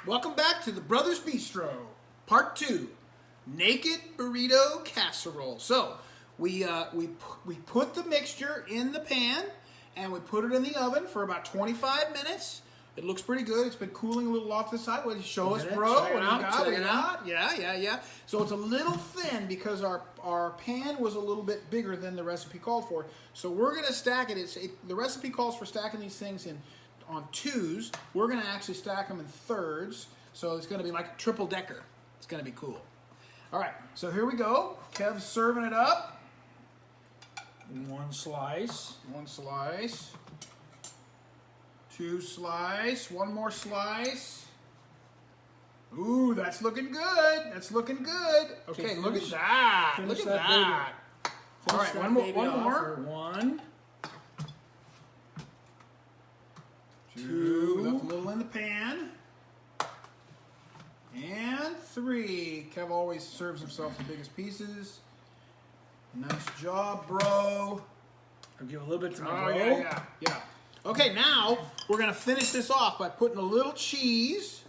Welcome back to the Brothers Bistro, Part 2, Naked Burrito Casserole. So, we put the mixture in the pan, and we put it in the oven for about 25 minutes. It looks pretty good. It's been cooling a little off to the side. What did you show us, bro? What do you got? Check it out. Yeah. So it's a little thin because our pan was a little bit bigger than the recipe called for. So we're going to stack it. The recipe calls for stacking these things on twos. We're going to actually stack them in thirds. So it's going to be like a triple decker. It's going to be cool. All right, so here we go. Kev's serving it up. One slice. Two slice. One more slice. Ooh, that's looking good. Okay, look at that. Look at that. All right, one more. One. Two. Left a little in the pan. And three. Kev always serves himself the biggest pieces. Nice job, bro. I'll give a little bit to my bro. Yeah. Okay, now we're going to finish this off by putting a little cheese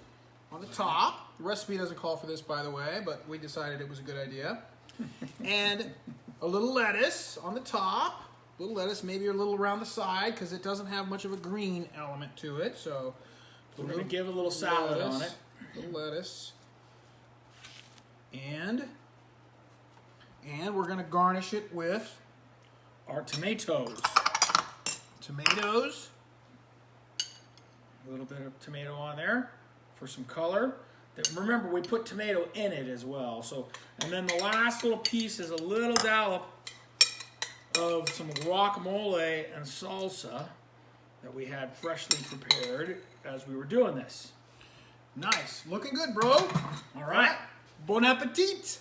on the top. The recipe doesn't call for this, by the way, but we decided it was a good idea. And a little lettuce on the top. A little lettuce, maybe a little around the side, because it doesn't have much of a green element to it. So we're going to give a little salad on it. A little lettuce. And we're going to garnish it with our tomatoes. A little bit of tomato on there for some color. Remember, we put tomato in it as well. So, and then the last little piece is a little dollop of some guacamole and salsa that we had freshly prepared as we were doing this. Nice. Looking good, bro. All right. Bon appetit.